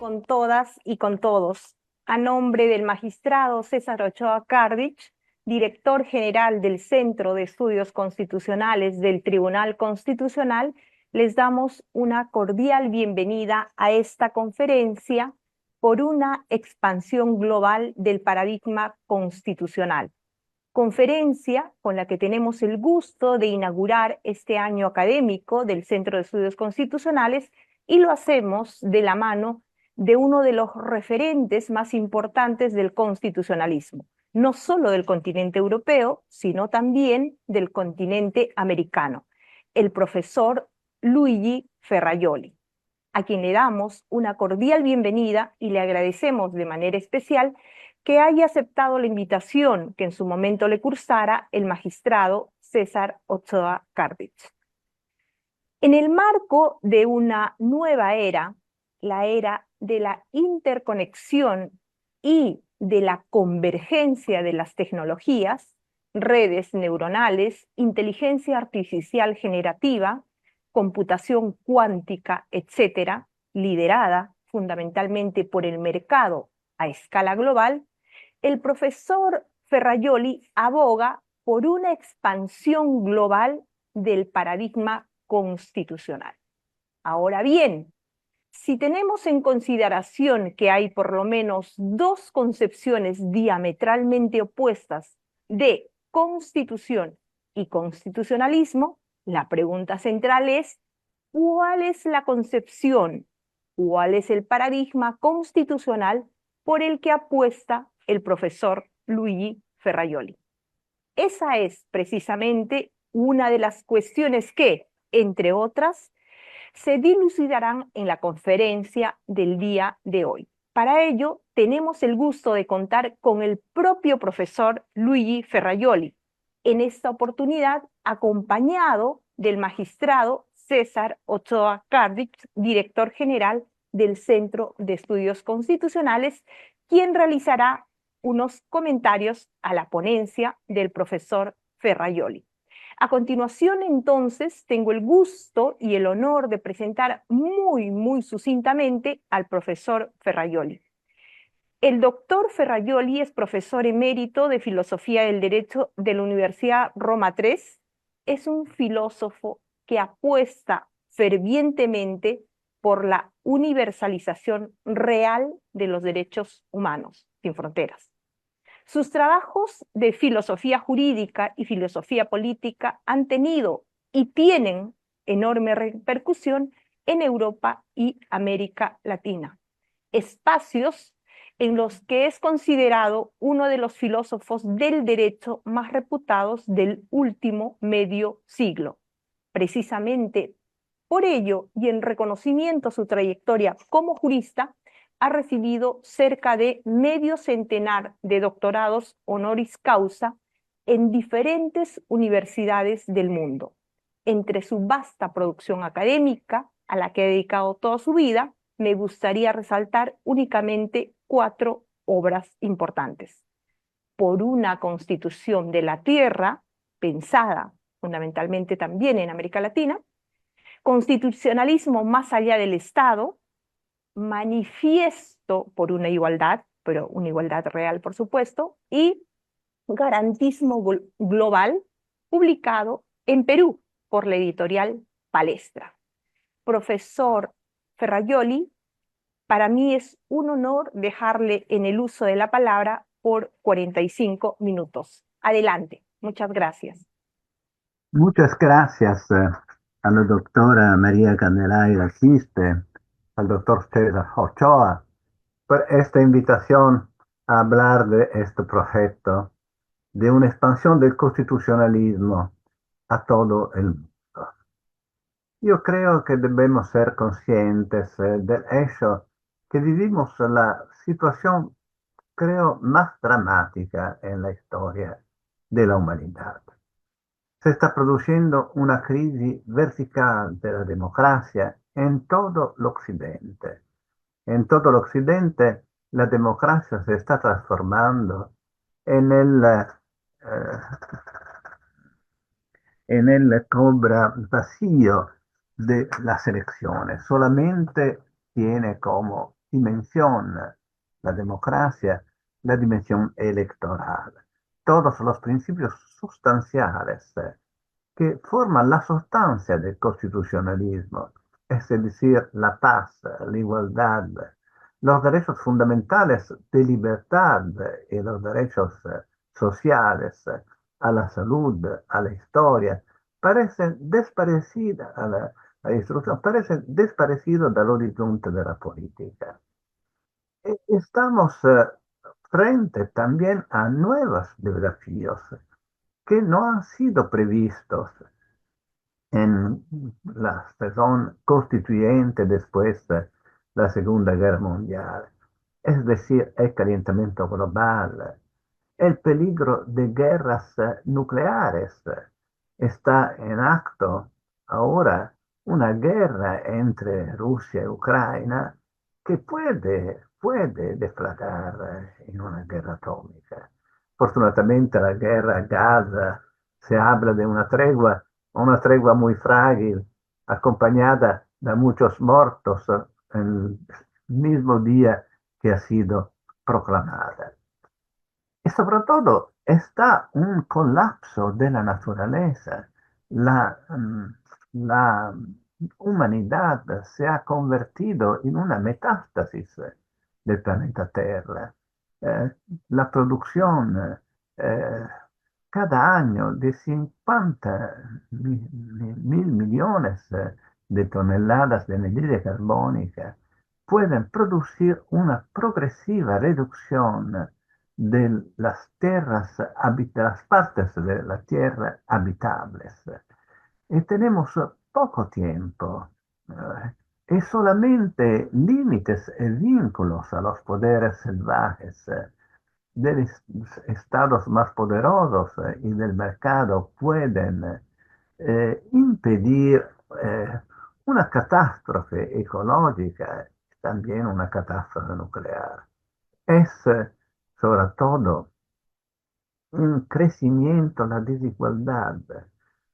con todas y con todos. A nombre del magistrado César Ochoa Cardich, director general del Centro de Estudios Constitucionales del Tribunal Constitucional, les damos una cordial bienvenida a esta conferencia por una expansión global del paradigma constitucional. Conferencia con la que tenemos el gusto de inaugurar este año académico del Centro de Estudios Constitucionales, y lo hacemos de la mano de uno de los referentes más importantes del constitucionalismo, no solo del continente europeo, sino también del continente americano, el profesor Luigi Ferrajoli, a quien le damos una cordial bienvenida y le agradecemos de manera especial que haya aceptado la invitación que en su momento le cursara el magistrado César Ochoa Cardich. En el marco de una nueva era, la era de la interconexión y de la convergencia de las tecnologías, redes neuronales, inteligencia artificial generativa, computación cuántica, etcétera, liderada fundamentalmente por el mercado a escala global, el profesor Ferrajoli aboga por una expansión global del paradigma constitucional. Ahora bien, si tenemos en consideración que hay por lo menos dos concepciones diametralmente opuestas de constitución y constitucionalismo, la pregunta central es: ¿cuál es la concepción, cuál es el paradigma constitucional por el que apuesta el profesor Luigi Ferrajoli? Esa es precisamente una de las cuestiones que, entre otras, se dilucidarán en la conferencia del día de hoy. Para ello, tenemos el gusto de contar con el propio profesor Luigi Ferrajoli, en esta oportunidad acompañado del magistrado César Ochoa Cardich, director general del Centro de Estudios Constitucionales, quien realizará unos comentarios a la ponencia del profesor Ferrajoli. A continuación, entonces, tengo el gusto y el honor de presentar muy sucintamente al profesor Ferrajoli. El doctor Ferrajoli es profesor emérito de Filosofía del Derecho de la Universidad Roma III. Es un filósofo que apuesta fervientemente por la universalización real de los derechos humanos, sin fronteras. Sus trabajos de filosofía jurídica y filosofía política han tenido y tienen enorme repercusión en Europa y América Latina, espacios en los que es considerado uno de los filósofos del derecho más reputados del último medio siglo. Precisamente por ello, y en reconocimiento a su trayectoria como jurista, ha recibido cerca de medio centenar de doctorados honoris causa en diferentes universidades del mundo. Entre su vasta producción académica, a la que ha dedicado toda su vida, me gustaría resaltar únicamente 4 obras importantes. Por una constitución de la tierra, pensada fundamentalmente también en América Latina; Constitucionalismo más allá del Estado; Manifiesto por una igualdad, pero una igualdad real, por supuesto; y Garantismo Global, publicado en Perú por la editorial Palestra. Profesor Ferrajoli, para mí es un honor dejarle en el uso de la palabra por 45 minutos. Adelante. Muchas gracias. Muchas gracias a la doctora María Candelaria Quispe, al doctor César Ochoa, por esta invitación a hablar de este proyecto de una expansión del constitucionalismo a todo el mundo. Yo creo que debemos ser conscientes del hecho que vivimos la situación, creo, más dramática en la historia de la humanidad. Se está produciendo una crisis vertical de la democracia en todo el occidente. En todo el occidente, la democracia se está transformando en el cobra vacío de las elecciones. Solamente tiene como dimensión, la democracia, la dimensión electoral. Todos los principios sustanciales que forman la sustancia del constitucionalismo, es decir, la paz, la igualdad, los derechos fundamentales de libertad y los derechos sociales a la salud, a la historia, parecen desaparecidas, a la instrucción, parecen desaparecidos del horizonte de la política. Estamos frente también a nuevos desafíos que no han sido previstos en la sesión constituyente después de la Segunda Guerra Mundial, es decir, el calentamiento global, el peligro de guerras nucleares. Está en acto ahora una guerra entre Rusia y Ucrania que puede deflagrar en una guerra atómica. Fortunatamente la guerra a Gaza se habla de una tregua muy frágil, acompañada de muchos muertos el mismo día que ha sido proclamada. Y sobre todo está un colapso de la naturaleza. La humanidad se ha convertido en una metástasis del planeta Tierra. Eh, la producción eh, cada año de 50 mil millones de toneladas de anidride carbónica pueden producir una progresiva reducción de las tierras, las partes de la tierra habitables. Y tenemos poco tiempo y solamente límites y vínculos a los poderes salvajes de los estados más poderosos y del mercado pueden impedir una catástrofe ecológica, también una catástrofe nuclear. Es sobre todo un crecimiento, la desigualdad.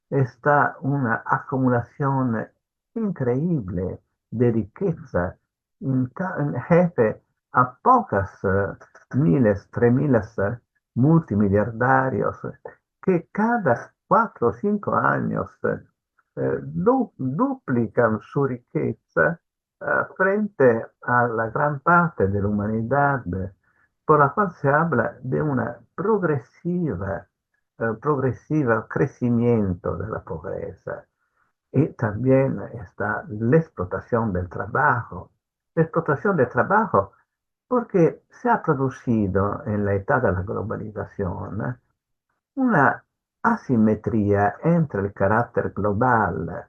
Está una acumulación increíble de riqueza en jefe a pocas miles, 3.000 multimillardarios que cada 4 o 5 años duplican su riqueza frente a la gran parte de la humanidad, por la cual se habla de una progresiva crecimiento de la pobreza. Y también está la explotación del trabajo, porque se ha producido en la etapa de la globalización una asimetría entre el carácter global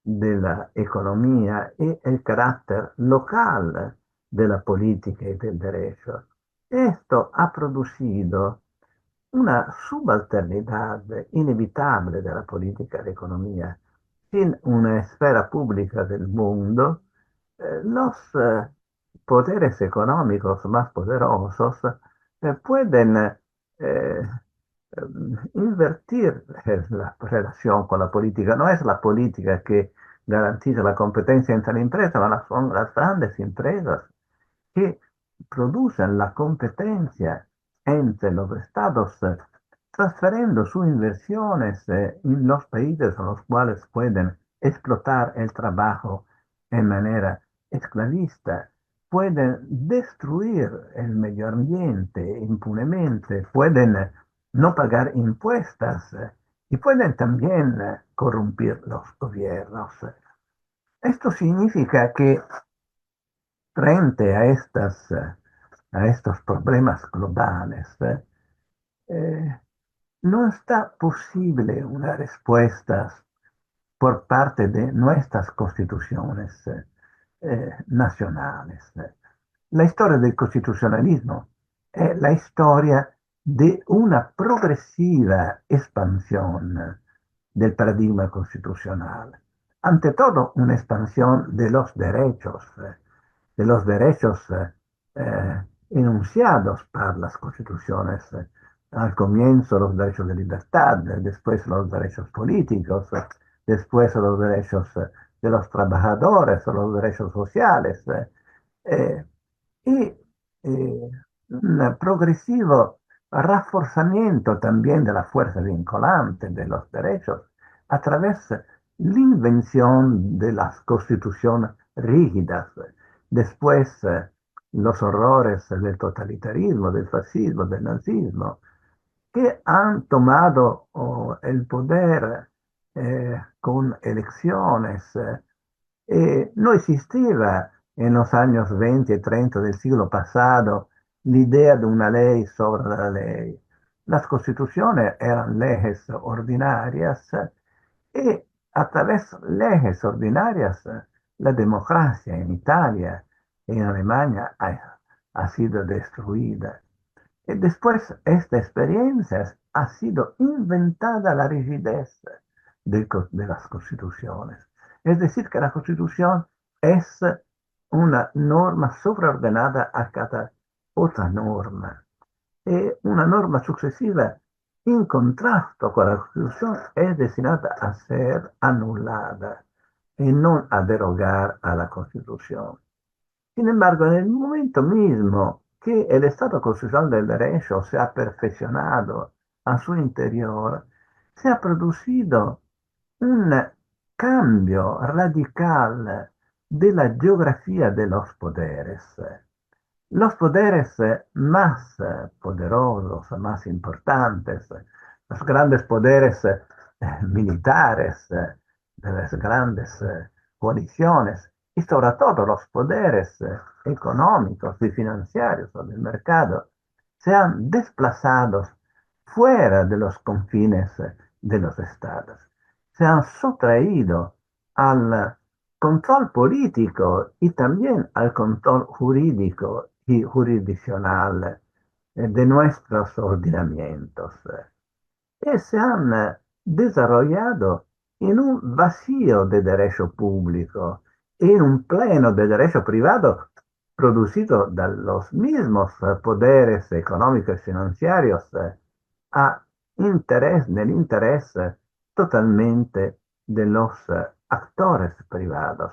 de la economía y el carácter local de la política y del derecho. Esto ha producido una subalternidad inevitable de la política y la economía. Sin una esfera pública del mundo, los poderes económicos más poderosos pueden invertir la relación con la política. No es la política que garantiza la competencia entre las empresas, son las grandes empresas que producen la competencia entre los estados, transfiriendo sus inversiones en los países en los cuales pueden explotar el trabajo en manera esclavista, pueden destruir el medio ambiente impunemente, pueden no pagar impuestos y pueden también corrompir los gobiernos. Esto significa que frente a estos problemas globales, no está posible una respuesta por parte de nuestras constituciones nacionales. La historia del constitucionalismo es la historia de una progresiva expansión del paradigma constitucional. Ante todo, una expansión de los derechos enunciados por las constituciones. Al comienzo los derechos de libertad, después los derechos políticos, después los derechos de los trabajadores, los derechos sociales. y un progresivo reforzamiento también de la fuerza vinculante de los derechos a través de la invención de las constituciones rígidas. Después, los horrores del totalitarismo, del fascismo, del nazismo, que han tomado el poder con elecciones. No existía en los años 20 y 30 del siglo pasado l'idea de una ley sobre la ley. Las constituciones eran leyes ordinarias y a través de leyes ordinarias la democracia en Italia y en Alemania ha sido destruida. Y después, esta experiencia ha sido inventada la rigidez de las constituciones. Es decir, que la constitución es una norma sobreordenada a cada otra norma. Y una norma sucesiva en contrasto con la constitución es destinada a ser anulada y no a derogar a la constitución. Sin embargo, en el momento mismo que el Estado constitucional del derecho se ha perfeccionado a su interior, se ha producido un cambio radical de la geografía de los poderes. Los poderes más poderosos, más importantes, los grandes poderes militares de las grandes coaliciones y sobre todo los poderes económicos y financieros del mercado se han desplazado fuera de los confines de los estados, se han sustraído al control político y también al control jurídico y jurisdiccional de nuestros ordenamientos. Se han desarrollado en un vacío de derecho público, en un pleno de derecho privado producido de los mismos poderes económicos y financieros a nel interés totalmente de los actores privados.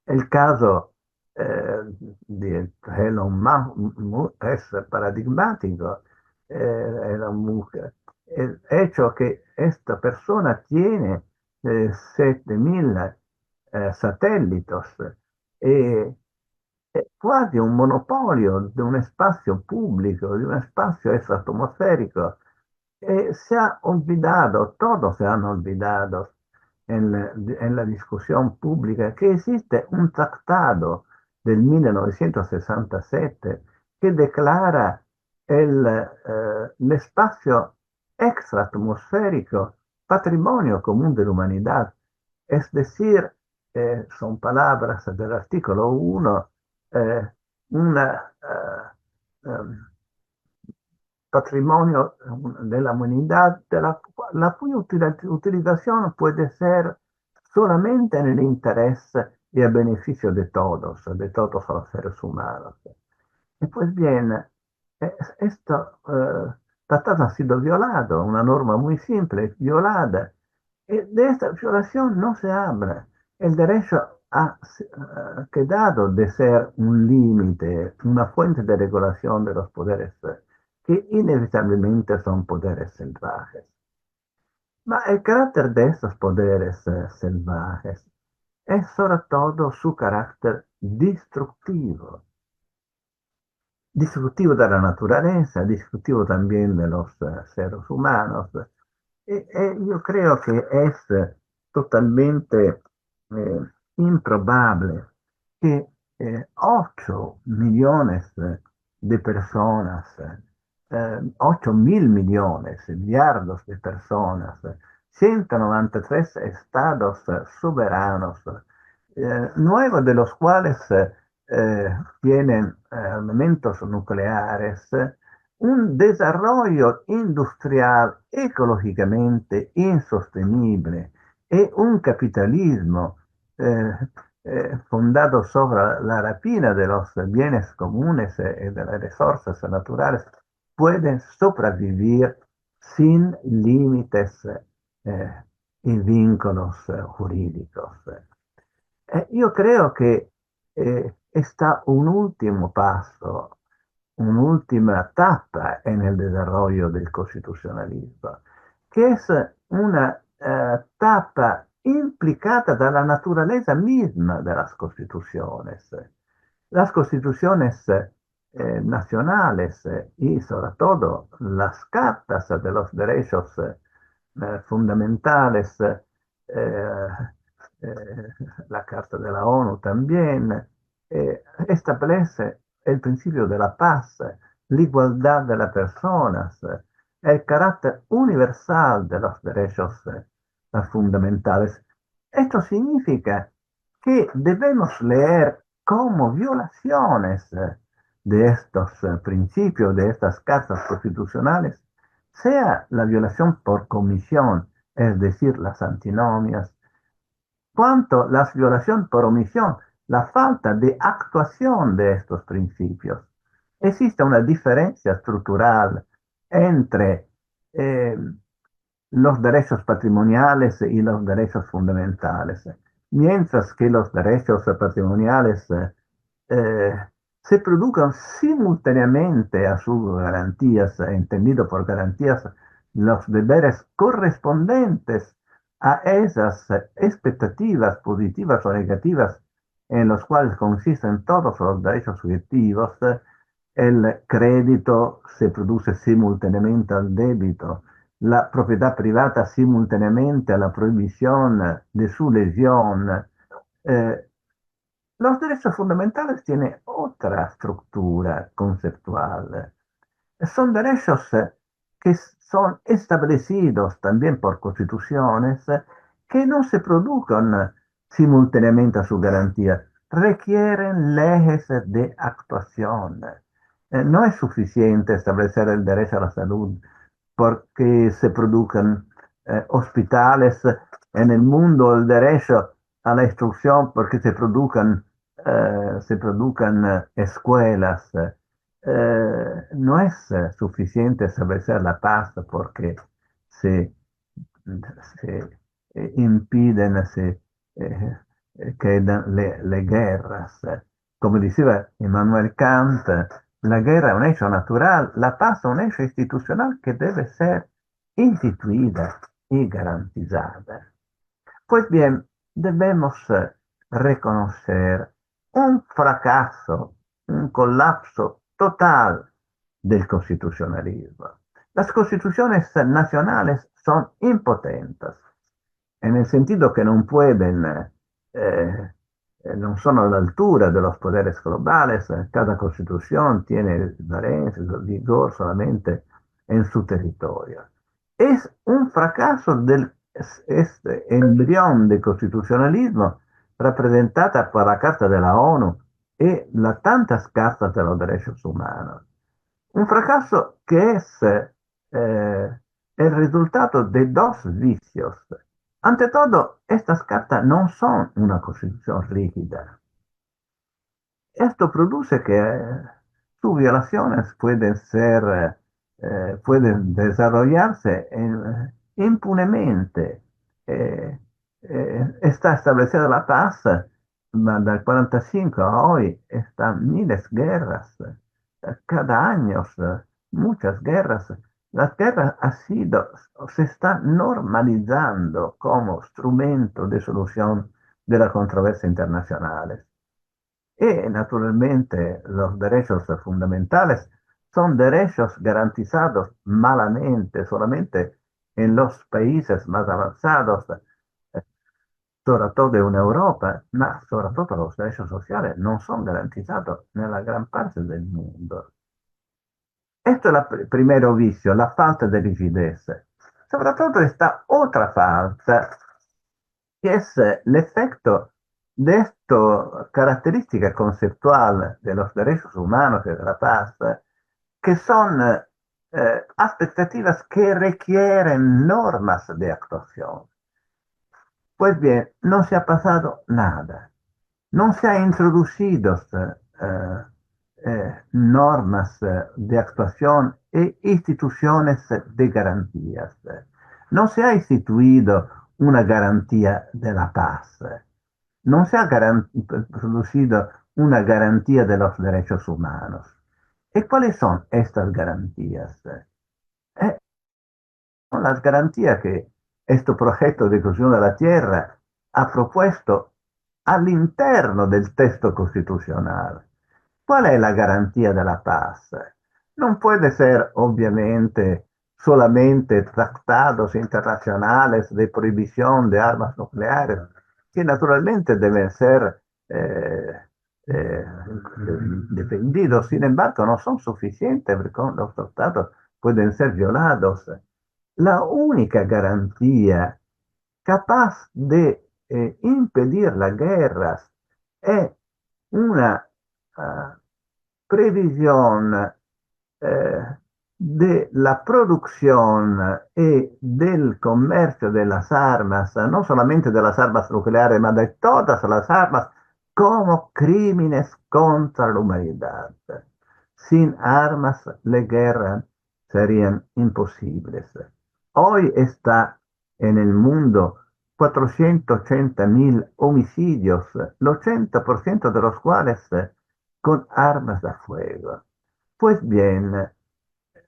El caso de Elon Musk es paradigmático. Elon Musk, el hecho que esta persona tiene 7.000 satélites e è quasi un monopolio di un espacio público, di un espacio extraatmosférico. Se ha olvidado, todos se han olvidado en la discusión pública que existe un tratado del 1967 que declara el espacio extraatmosférico patrimonio común de la humanidad. Es decir, son palabras del artículo 1, una patrimonio de la humanidad, la cuya utilización puede ser solamente en el interés y el beneficio de todos los seres humanos. Y pues bien, esto tratado ha sido violado, una norma muy simple, violada. Y de esta violación no se habla. El derecho ha quedado de ser un límite, una fuente de regulación de los poderes que inevitablemente son poderes salvajes. Ma el carácter de estos poderes salvajes es sobre todo su carácter destructivo de la naturaleza, destructivo también de los seres humanos. Yo creo que es totalmente improbable que 8 millones de personas, 8.000 millones, millardos de personas, 193 estados soberanos, 9 de los cuales tienen armamentos nucleares, un desarrollo industrial ecológicamente insostenible y un capitalismo fundado sobre la rapina de los bienes comunes y de las resources naturales, pueden sobrevivir sin límites y vínculos jurídicos. Io credo che está un último paso, un'ultima tappa en el desarrollo del constitucionalismo, que es una etapa implicada de la naturaleza misma de las constituciones. Las constituciones nacionales y sobre todo las cartas de los derechos fundamentales, eh, la Carta de la ONU también, establece el principio de la paz, la igualdad de las personas, el carácter universal de los derechos fundamentales. Esto significa que debemos leer como violaciones de estos principios, de estas cartas constitucionales, sea la violación por comisión, es decir, las antinomias, cuanto la violación por omisión, la falta de actuación de estos principios. Existe una diferencia estructural entre los derechos patrimoniales y los derechos fundamentales, mientras que los derechos patrimoniales eh, se produzcan simultáneamente a sus garantías, entendido por garantías los deberes correspondientes a esas expectativas positivas o negativas en los cuales consisten todos los derechos subjetivos. El crédito se produce simultáneamente al débito, la propiedad privada simultáneamente a la prohibición de su lesión. Eh, los derechos fundamentales tienen otra estructura conceptual. Son derechos que son establecidos también por constituciones que no se produzcan simultáneamente a su garantía, requieren leyes de actuación. No es suficiente establecer el derecho a la salud porque se produzcan hospitales en el mundo, el derecho a la instrucción porque se produzcan escuelas. No es suficiente establecer la paz porque se, se impiden, quedan le guerras. Como decía Immanuel Kant, la guerra es un hecho natural, la paz es un hecho institucional que debe ser instituida y garantizada. Pues bien, debemos reconocer un fracaso, un colapso total del constitucionalismo. Las constituciones nacionales son impotentes, en el sentido que no pueden, no son a la altura de los poderes globales. Cada constitución tiene valencia, vigor solamente en su territorio. Es un fracaso del este embrión de constitucionalismo representada por la Carta de la ONU y las tantas cartas de los derechos humanos. Un fracaso que es el resultado de dos vicios. Ante todo, estas cartas no son una constitución rígida. Esto produce que sus violaciones pueden desarrollarse impunemente. Está establecida la paz, ma del 45 a hoy están miles de guerras, cada año muchas guerras. Las guerras se están normalizando como instrumento de solución de las controversias internacionales. Y naturalmente los derechos fundamentales son derechos garantizados malamente solamente en los países más avanzados, eh, sobre todo en Europa, pero sobre todo los derechos sociales no son garantizados en la gran parte del mundo. Esto es el primer vicio, la falta de rigidez. Sobre todo esta otra falta, que es el efecto de esta característica conceptual de los derechos humanos y de la paz, que son expectativas que requieren normas de actuación. Pues bien, no se ha pasado nada. No se ha introducido normas de actuación e instituciones de garantías. No se ha instituido una garantía de la paz. No se ha producido una garantía de los derechos humanos. ¿Y cuáles son estas garantías? Son las garantías que este proyecto de construcción de la tierra ha propuesto al interno del texto constitucional. ¿Cuál es la garantía de la paz? No puede ser, obviamente, solamente tratados internacionales de prohibición de armas nucleares, que naturalmente deben ser eh, eh, defendidos. Sin embargo, no son suficientes porque los tratados pueden ser violados. La única garantía capaz de impedir las guerras es una ah, previsión eh, de la producción y del comercio de las armas, no solamente de las armas nucleares, mas de todas las armas, como crímenes contra la humanidad. Sin armas, las guerras serían imposibles. Hoy está en el mundo 480.000 homicidios, el 80% de los cuales con armas de fuego. Pues bien,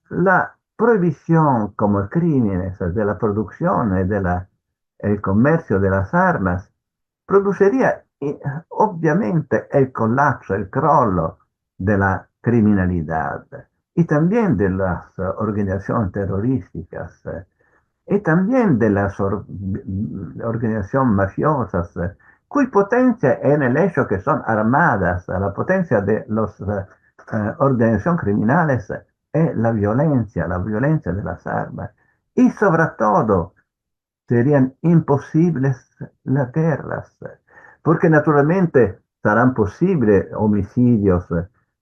la prohibición como crímenes de la producción y el comercio de las armas produciría obviamente el colapso, el crollo de la criminalidad y también de las organizaciones terrorísticas y también de las organizaciones mafiosas, cuya potencia en el hecho que son armadas, la potencia de las organizaciones criminales es la violencia de las armas. Y sobre todo, serían imposibles las guerras, porque naturalmente serán posibles homicidios,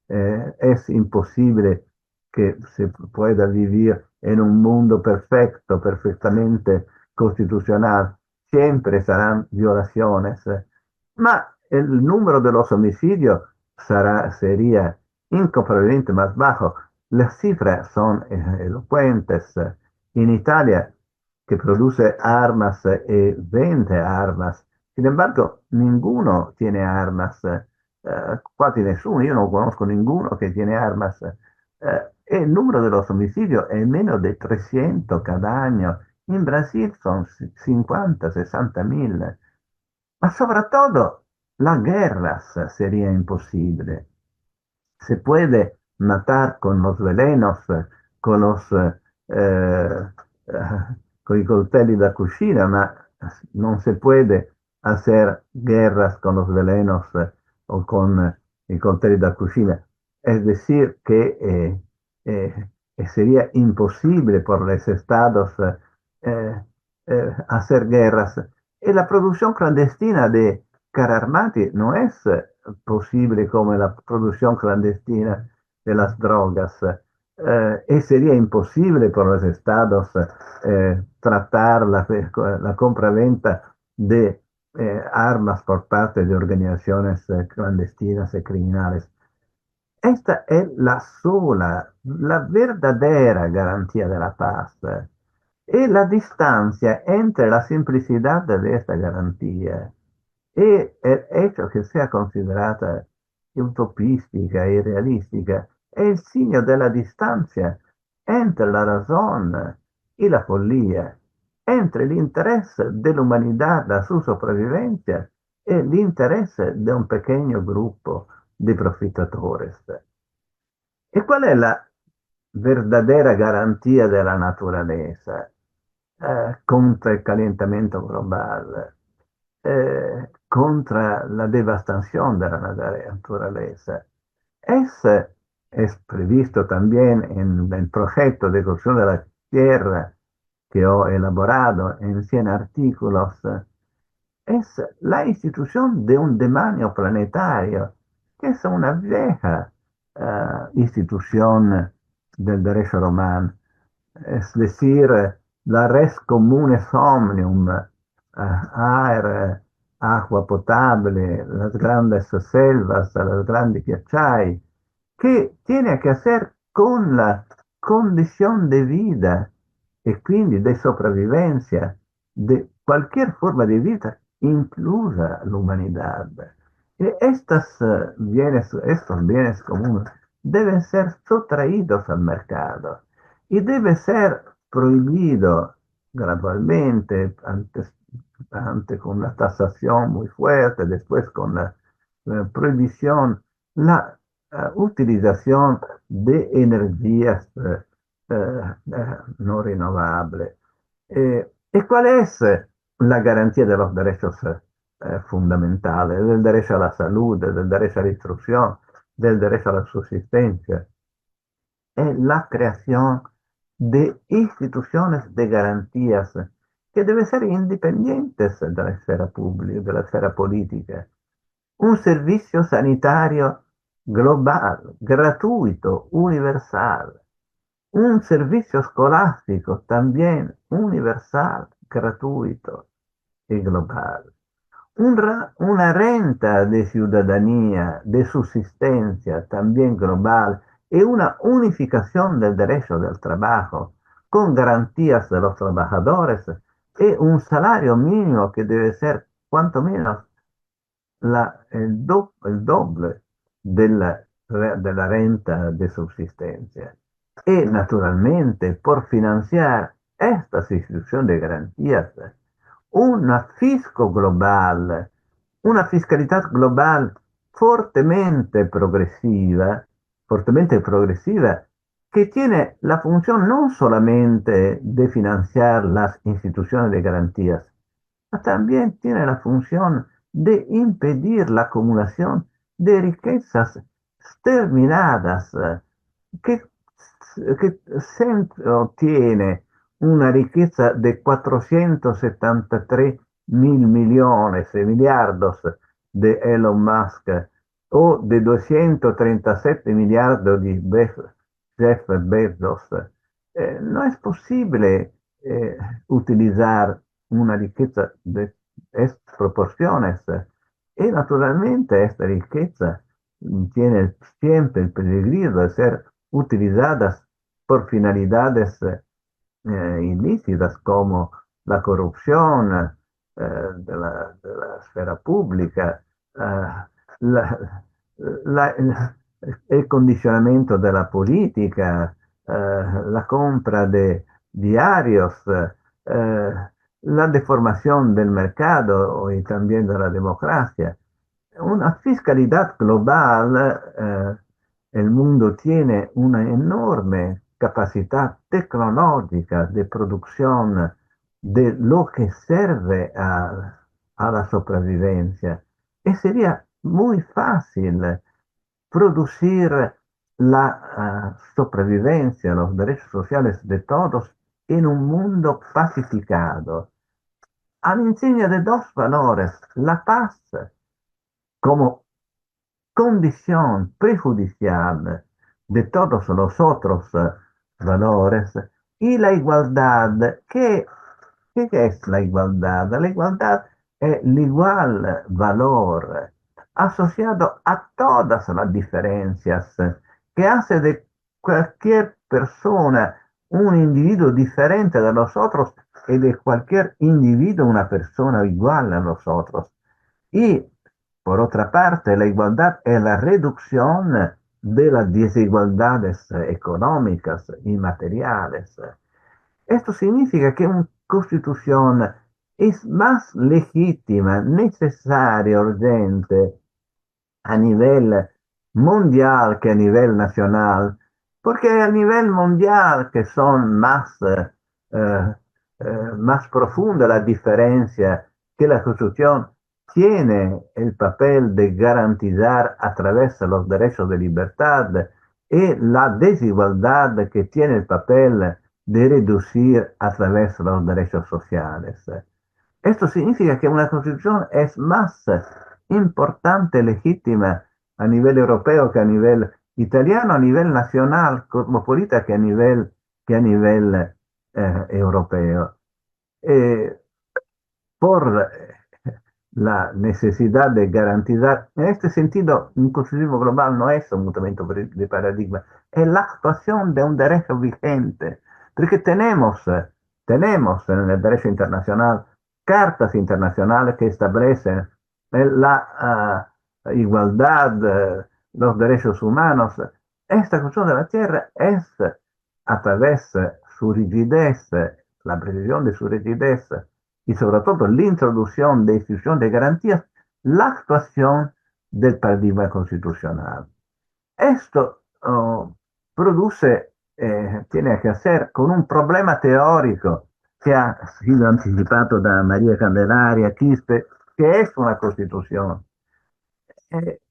es imposible que se pueda vivir en un mundo perfecto, perfectamente constitucional, siempre serán violaciones, ma el número de los homicidios sería incomparablemente más bajo. Las cifras son elocuentes. En Italia, que produce armas y vende armas. Sin embargo, ninguno tiene armas, quasi nessuno, yo no conozco ninguno que tiene armas. El número de los homicidios es menos de 300 cada año. En Brasil son 50, 60.000. Ma sobre todo, las guerras sería imposible. Se puede matar con los venenos, con los eh, con i coltelli da cucina, ma non si puede hacer guerras con los venenos o con i coltelli da cucina. Es decir, que sería imposible por los estados hacer guerras. Y la producción clandestina de carri armati no es posible como la producción clandestina de las drogas. Y sería imposible por los estados tratar la compra-venta de armas por parte de organizaciones clandestinas y criminales. Esta es la sola, la verdadera garantía de la paz. Y la distancia entre la simplicidad de esta garantía y el hecho que sea considerata utopística y realística es el signo de la distancia entre la razón y la folía, entre el interés de la humanidad a su supervivencia y el interés de un pequeño grupo de profitadores. ¿Y cuál es la verdadera garantía de la naturaleza contra el calentamiento global? Contra la devastación de la naturaleza. Es previsto también en el proyecto de construcción de la Tierra que he elaborado en 100 artículos, es la institución de un demanio planetario, que es una vieja institución del derecho romano, es decir, la res communes omnium, aire, agua potable, las grandes selvas, las grandes ghiacciai, que tiene que hacer con la condición de vida y quindi de sopravvivencia de cualquier forma de vida, inclusa la humanidad. Estos bienes comunes deben ser sustraídos al mercado y debe ser prohibido gradualmente, antes con la tasación muy fuerte, después con la prohibición, la utilización de energías no renovables. ¿Y cuál es la garantía de los derechos fundamentales, del derecho a la salud, del derecho a la instrucción, del derecho a la subsistencia? Es la creación de instituciones de garantías que deben ser independientes de la esfera pública, de la esfera política. Un servicio sanitario global, gratuito, universal. Un servicio escolástico también universal, gratuito y global. Una renta de ciudadanía, de subsistencia también global y una unificación del derecho del trabajo con garantías de los trabajadores y un salario mínimo que debe ser cuanto menos el doble de la renta de subsistencia. Y naturalmente, por financiar estas instituciones de garantías, una fisco global, una fiscalidad global fortemente progresiva, que tiene la función no solamente de financiar las instituciones de garantías, también tiene la función de impedir la acumulación de riquezas terminadas, que, que Centro tiene una riqueza de 473 mil millones de miliardos de Elon Musk o de 237 miliardos de Jeff Bezos. No es posible utilizar una riqueza de estas proporciones. Y naturalmente esta riqueza tiene siempre el peligro de ser utilizadas por finalidades ilícitas como la corrupción de la esfera pública, la- el condicionamiento de la política, la compra de diarios, eh, la deformación del mercado y también de la democracia. Una fiscalidad global, el mundo tiene una enorme capacidad tecnológica de producción de lo que sirve a la sobrevivencia. Y sería muy fácil producir la sobrevivencia, los derechos sociales de todos en un mundo pacificado, all'insegna de dos valores, la paz como condición prejudicial de todos los otros valores y la igualdad. ¿Qué es la igualdad? La igualdad es el igual valor asociado a todas las diferencias que hace de cualquier persona un individuo diferente de los otros y de cualquier individuo una persona igual a los otros. Y por otra parte, la igualdad es la reducción de las desigualdades económicas y materiales. Esto significa que una constitución es más legítima, necesaria, urgente a nivel mundial que a nivel nacional, porque a nivel mundial que son eh, más profundas las diferencias que la Constitución tiene el papel de garantizar a través de los derechos de libertad y la desigualdad que tiene el papel de reducir a través de los derechos sociales. Esto significa que una constitución es más importante, legítima a nivel europeo que a nivel italiano, a nivel nacional, cosmopolita que a nivel europeo. Eh, por la necesidad de garantizar, en este sentido, un constructivismo global no es un mutamento de paradigma, es la actuación de un derecho vigente, porque tenemos en el derecho internacional cartas internacionales que establecen igualdad, los derechos humanos. Esta cuestión de la tierra es, a través de su rigidez, la precisión de su rigidez y sobre todo la introducción de instituciones de garantías, la actuación del paradigma constitucional. Esto produce, tiene que hacer con un problema teórico que ha sido anticipado da María Candelaria Quispe, que es una constitución.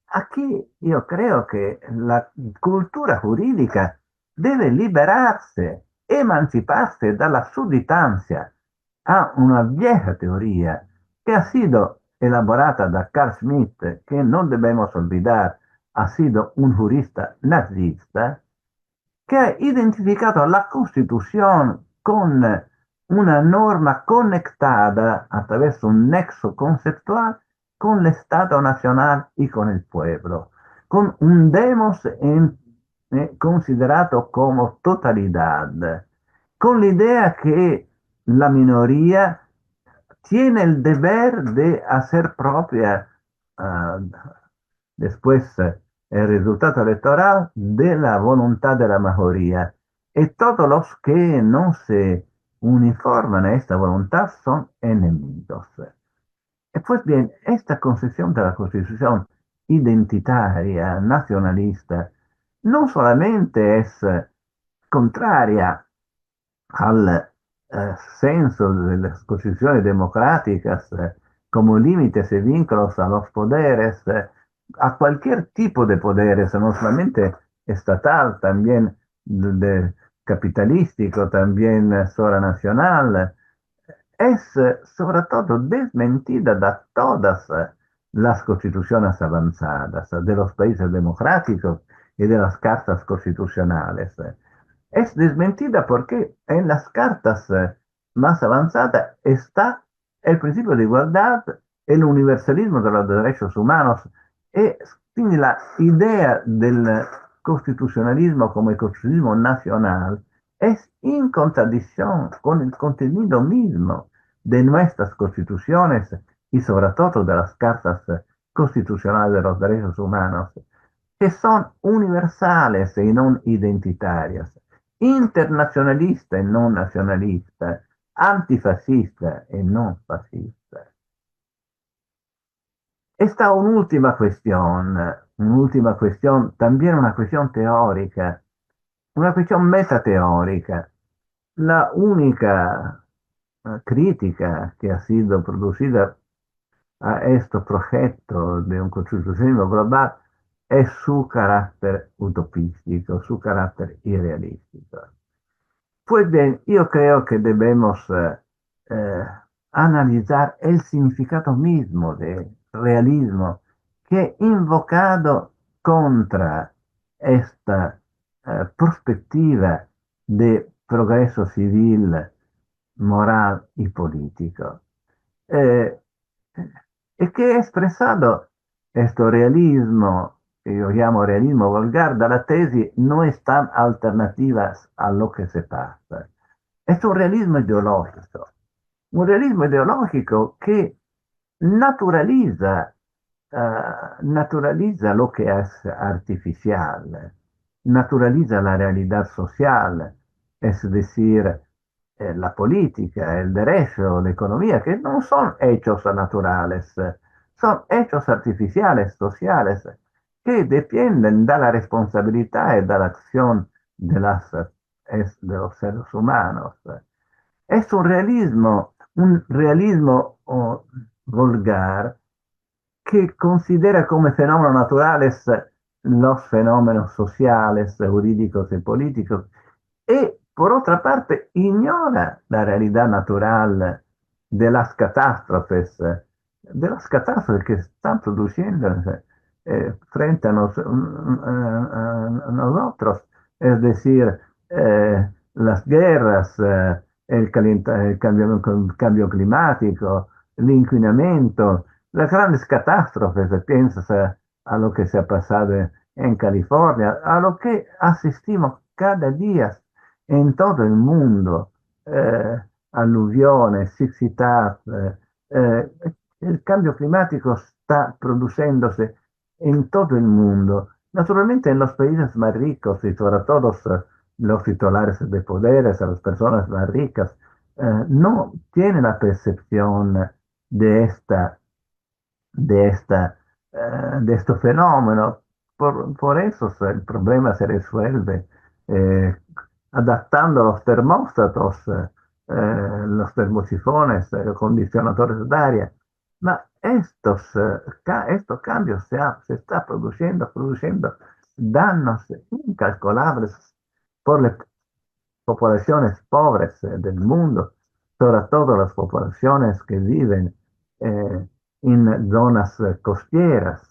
Aquí yo creo que la cultura jurídica debe liberarse, emanciparse dalla sudditanza a una vieja teoría que ha sido elaborada da Carl Schmitt, que no debemos olvidar, ha sido un jurista nazista, que ha identificado la Constitución con una norma conectada a través de un nexo conceptual con el Estado Nacional y con el pueblo, con un demos considerato como totalidad, con la idea que la minoría tiene el deber de hacer propia uh, después el resultado electoral de la voluntad de la mayoría. Y todos los que no se uniforman a esta voluntad son enemigos. Pues bien, esta concepción de la Constitución identitaria, nacionalista, no solamente es contraria al senso de las constituciones democráticas como límites y vínculos a los poderes, a cualquier tipo de poderes, no solamente estatal, también capitalístico, también supranacional, es sobre todo desmentida de todas las constituciones avanzadas de los países democráticos y de las cartas constitucionales. Es desmentida porque en las cartas más avanzadas está el principio de igualdad, el universalismo de los derechos humanos y quindi la idea del constitucionalismo como el constitucionalismo nacional es en contradicción con el contenido mismo de nuestras constituciones y sobre todo de las cartas constitucionales de los derechos humanos, que son universales y no identitarias, internazionalista e non nazionalista, antifascista e non fascista. Esta un'ultima cuestión, también una cuestión teórica, una cuestión metateórica. La única crítica que ha sido producida a este proyecto de un constitucionalismo global es su carácter utopístico, su carácter irrealístico. Pues bien, yo creo que debemos eh, analizar el significado mismo de realismo que invocado contra esta perspectiva de progreso civil, moral y político. Eh, e che è espresso questo realismo, che io chiamo realismo volgar, dalla tesi no están alternativas a lo que se pasa. Es un realismo ideológico que naturaliza, naturaliza lo que es artificial, naturaliza la realidad social, es decir, la política, el derecho, la economía, que no son hechos naturales, son hechos artificiales, sociales, que dependen de la responsabilidad y de la acción de los seres humanos. Es un realismo vulgar que considera como fenómenos naturales los fenómenos sociales, jurídicos y políticos, y por otra parte ignora la realidad natural de las catástrofes que están produciéndose frente a nosotros, es decir, las guerras, el cambio climático, el inquinamiento, las grandes catástrofes, piensas a lo que se ha pasado en California, a lo que asistimos cada día en todo el mundo, aluviones, siccità, el cambio climático está produciéndose en todo el mundo. Naturalmente en los países más ricos y sobre todo los titulares de poderes, a las personas más ricas, no tienen la percepción de de esta, de este fenómeno. Por eso el problema se resuelve eh, adaptando los termóstatos, los termosifones, condicionadores de área. Ma estos cambios se está produciendo daños incalculables por las poblaciones pobres del mundo, sobre todo las poblaciones que viven eh, en zonas costeras.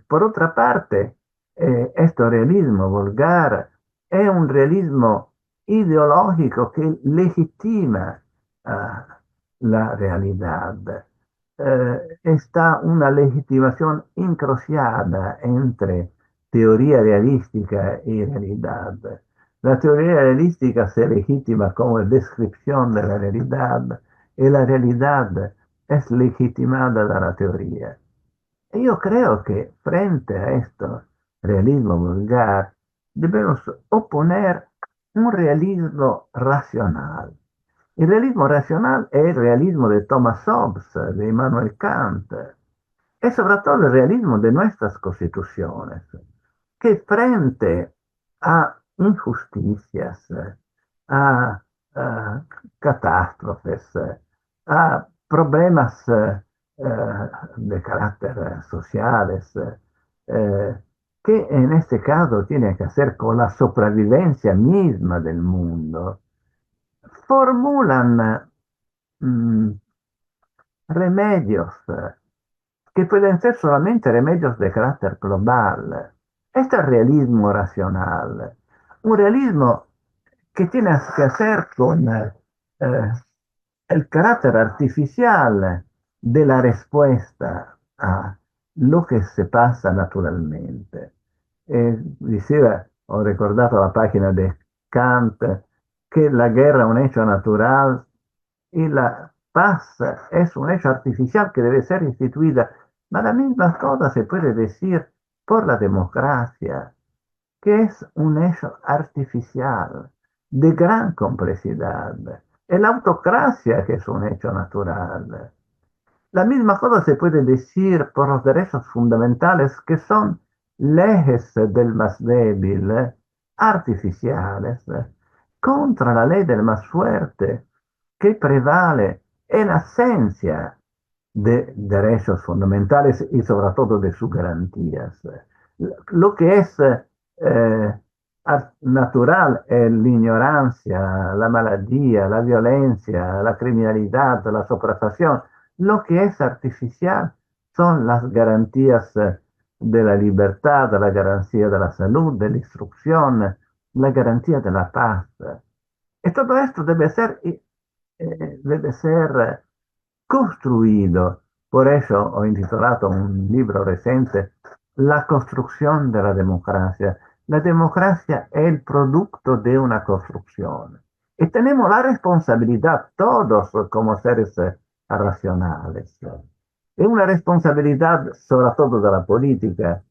Por otra parte, este realismo vulgar è un realismo ideológico que legitima la realidad. Está una legitimación encrociada entre teoría realística y realidad. La teoría realística se legitima como descripción de la realidad y la realidad es legitimada da la teoría. Io creo que frente a esto realismo vulgar debemos oponer un realismo racional. El realismo racional es el realismo de Thomas Hobbes, de Immanuel Kant, es sobre todo el realismo de nuestras constituciones, que frente a injusticias, a, a catástrofes, a problemas de carácter sociales, que en este caso tiene que hacer con la sobrevivencia misma del mundo, formulan mm, remedios que pueden ser solamente remedios de carácter global. Este es realismo racional, un realismo que tiene que hacer con el carácter artificial de la respuesta a lo que se pasa naturalmente. Diceva, ho ricordato la pagina di Kant, che la guerra è un hecho natural y la paz es un hecho artificial que debe ser instituida. Ma la misma cosa se puede decir por la democracia, que es un hecho artificial de gran complejidad. Es la autocracia que es un hecho natural. La misma cosa se puede decir por los derechos fundamentales que son leyes del más débil, artificiales, contra la ley del más fuerte, que prevale en ausencia de derechos fundamentales y sobre todo de sus garantías. Lo que es natural es la ignorancia, la maladía, la violencia, la criminalidad, la sopraffazione. Lo que es artificial son las garantías de la libertad, la garantía de la salud, de la instrucción, la garantía de la paz. Y todo esto debe ser construido. Por eso ho intitolato un libro reciente La construcción de la democracia. La democracia es el producto de una construcción. Y tenemos la responsabilidad, todos como seres racionales, es una responsabilidad sobre todo de la política,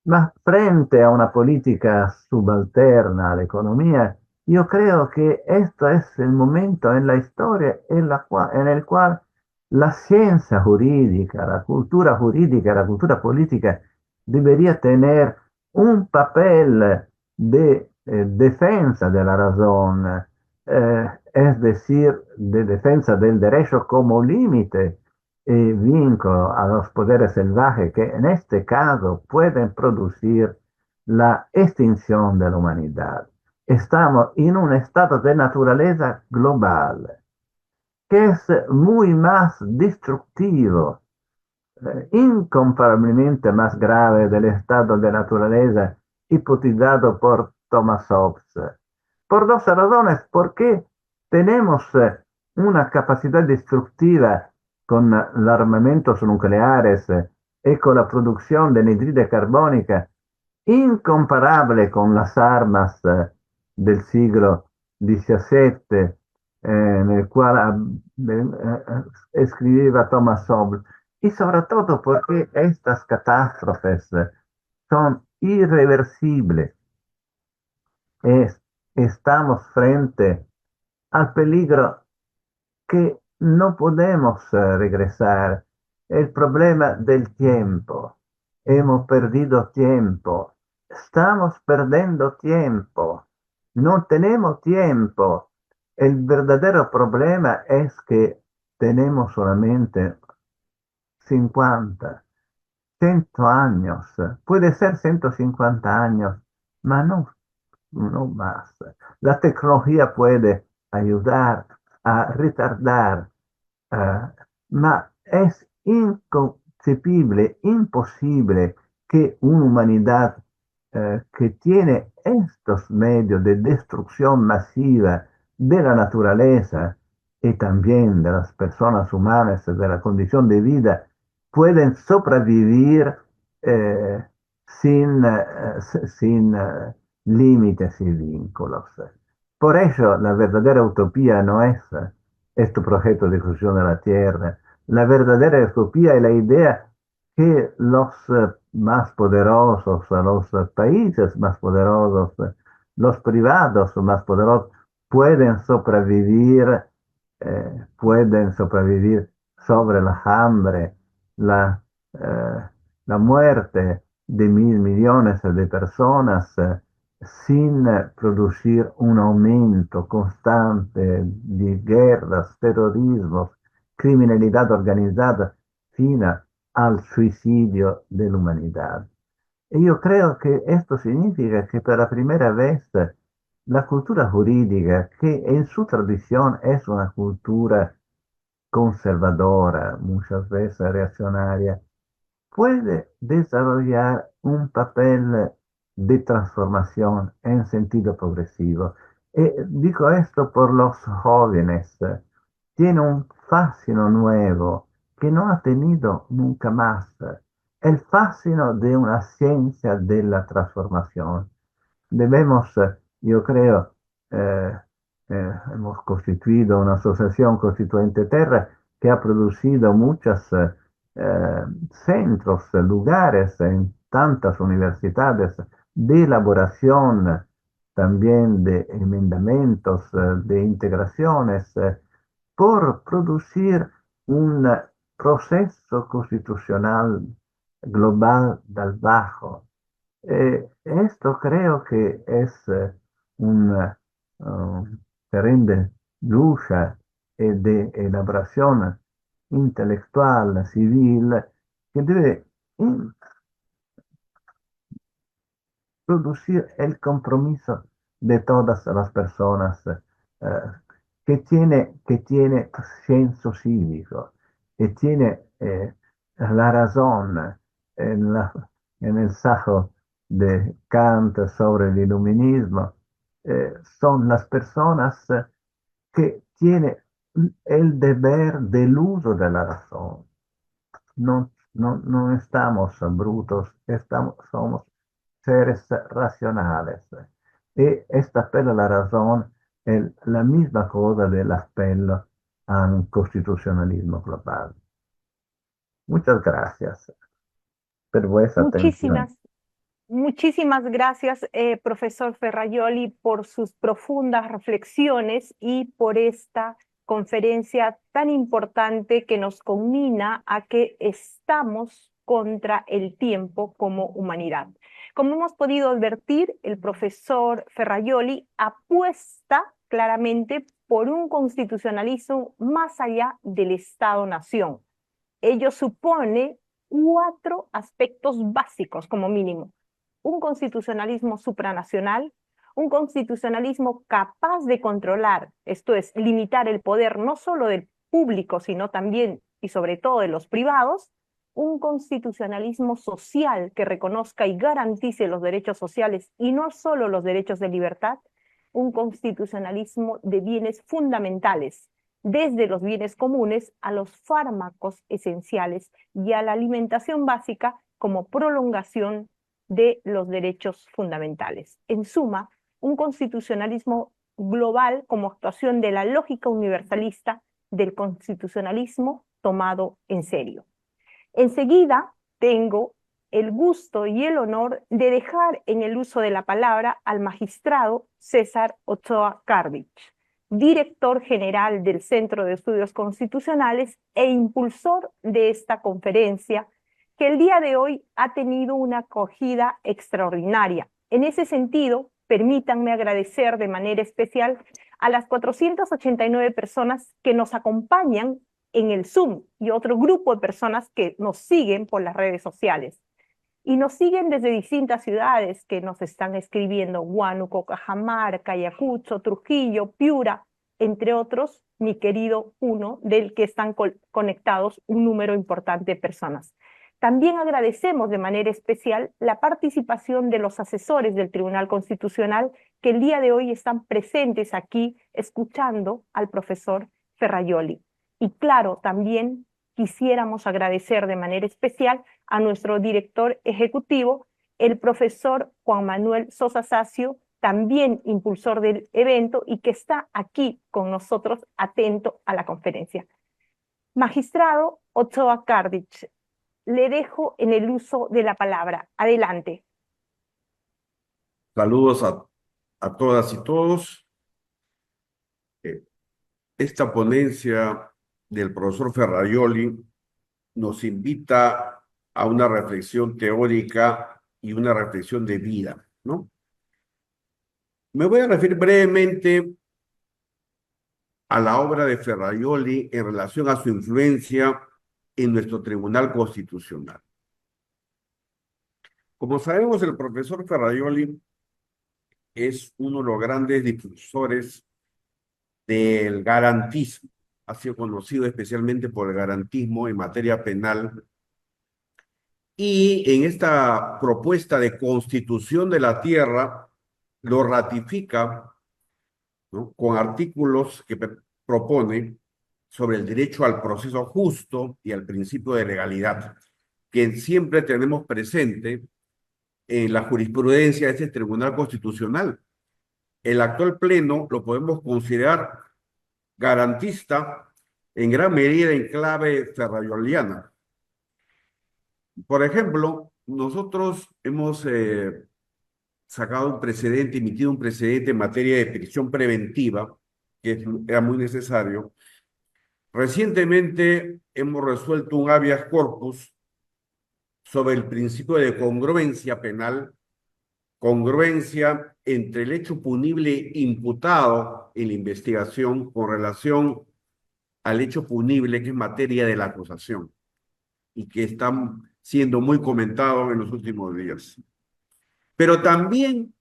ma frente a una política subalterna all'economia, io credo che questo è il momento nella storia nel quale la ciencia jurídica, la cultura jurídica, la cultura política debería tener un papel de defensa de la razón, es decir, de defensa del derecho como límite y vínculo a los poderes salvajes que en este caso pueden producir la extinción de la humanidad. Estamos en un estado de naturaleza global que es muy más destructivo, incomparablemente más grave del estado de naturaleza hipotizado por Thomas Hobbes. Por dos razones, porque tenemos una capacidad destructiva con los armamentos nucleares y con la producción de anidride carbónica incomparable con las armas del siglo XVII, nel quale escribeva Thomas Hobbes, y sobre todo porque estas catástrofes son irreversibles. Estamos frente al peligro que no podemos regresar. El problema del tiempo. Hemos perdido tiempo. Estamos perdiendo tiempo. No tenemos tiempo. El verdadero problema es que tenemos solamente 50, 100 años. Puede ser 150 años, pero no más. La tecnología puede ayudar a retardar, ma es inconcebible, imposible que una humanidad que tiene estos medios de destrucción masiva de la naturaleza y también de las personas humanas, de la condición de vida, pueden sobrevivir eh, sin límites y vínculos. Por ello, la verdadera utopía no es este proyecto de fusión de la Tierra. La verdadera utopía es la idea que los más poderosos, los países más poderosos, los privados más poderosos pueden sobrevivir sobre la hambre, la, eh, la muerte de mil millones de personas sin producir un aumento constante de guerras, terrorismos, criminalidad organizada, fina al suicidio de la humanidad. Y yo creo que esto significa que por la primera vez la cultura jurídica, que en su tradición es una cultura conservadora, muchas veces reaccionaria, puede desarrollar un papel de transformación en sentido progresivo. Digo esto por los jóvenes. Tiene un fascino nuevo que no ha tenido nunca más. El fascino de una ciencia de la transformación. Debemos, yo creo, eh, hemos constituido una asociación constituente Terra que ha producido muchos centros, lugares en tantas universidades de elaboración también de enmendamentos, de integraciones, por producir un proceso constitucional global del bajo. Esto creo que es una terreno de lucha y de elaboración intelectual, civil, que debe producir el compromiso de todas las personas que tiene senso cívico, que tiene la razón en el sajo de Kant sobre el iluminismo, son las personas que tienen el deber del uso de la razón. No estamos brutos, somos seres racionales. Y esta apelo a la razón es la misma cosa del apelo a un constitucionalismo global. Muchas gracias por vuestra atención. Muchísimas, muchísimas gracias, profesor Ferraioli, por sus profundas reflexiones y por esta conferencia tan importante que nos conmina a que estamos contra el tiempo como humanidad. Como hemos podido advertir, el profesor Ferraioli apuesta claramente por un constitucionalismo más allá del Estado-nación. Ello supone 4 aspectos básicos como mínimo: un constitucionalismo supranacional, un constitucionalismo capaz de controlar, esto es, limitar el poder no solo del público, sino también y sobre todo de los privados, un constitucionalismo social que reconozca y garantice los derechos sociales y no solo los derechos de libertad, un constitucionalismo de bienes fundamentales, desde los bienes comunes a los fármacos esenciales y a la alimentación básica como prolongación de los derechos fundamentales. En suma, un constitucionalismo global como actuación de la lógica universalista del constitucionalismo tomado en serio. Enseguida tengo el gusto y el honor de dejar en el uso de la palabra al magistrado César Ochoa Cardich, director general del Centro de Estudios Constitucionales e impulsor de esta conferencia, que el día de hoy ha tenido una acogida extraordinaria. En ese sentido, permítanme agradecer de manera especial a las 489 personas que nos acompañan en el Zoom y otro grupo de personas que nos siguen por las redes sociales. Y nos siguen desde distintas ciudades que nos están escribiendo: Huánuco, Cajamarca, Ayacucho, Trujillo, Piura, entre otros, mi querido Puno, del que están conectados un número importante de personas. También agradecemos de manera especial la participación de los asesores del Tribunal Constitucional que el día de hoy están presentes aquí escuchando al profesor Ferrajoli. Y claro, también quisiéramos agradecer de manera especial a nuestro director ejecutivo, el profesor Juan Manuel Sosa Sacio, también impulsor del evento y que está aquí con nosotros atento a la conferencia. Magistrado Ochoa Cardich, le dejo en el uso de la palabra. Adelante. Saludos a todas y todos. Esta ponencia del profesor Ferrajoli nos invita a una reflexión teórica y una reflexión de vida, ¿no? Me voy a referir brevemente a la obra de Ferrajoli en relación a su influencia en nuestro Tribunal Constitucional. Como sabemos, el profesor Ferrajoli es uno de los grandes difusores del garantismo. Ha sido conocido especialmente por el garantismo en materia penal. Y en esta propuesta de constitución de la tierra lo ratifica, ¿no?, con artículos que propone sobre el derecho al proceso justo y al principio de legalidad, que siempre tenemos presente en la jurisprudencia de este Tribunal Constitucional. El actual pleno lo podemos considerar garantista en gran medida en clave ferrajoliana. Por ejemplo, nosotros hemos sacado un precedente, emitido un precedente en materia de prisión preventiva, que era muy necesario. Recientemente hemos resuelto un habeas corpus sobre el principio de congruencia penal, congruencia entre el hecho punible imputado en la investigación con relación al hecho punible que es materia de la acusación y que están siendo muy comentados en los últimos días. Pero también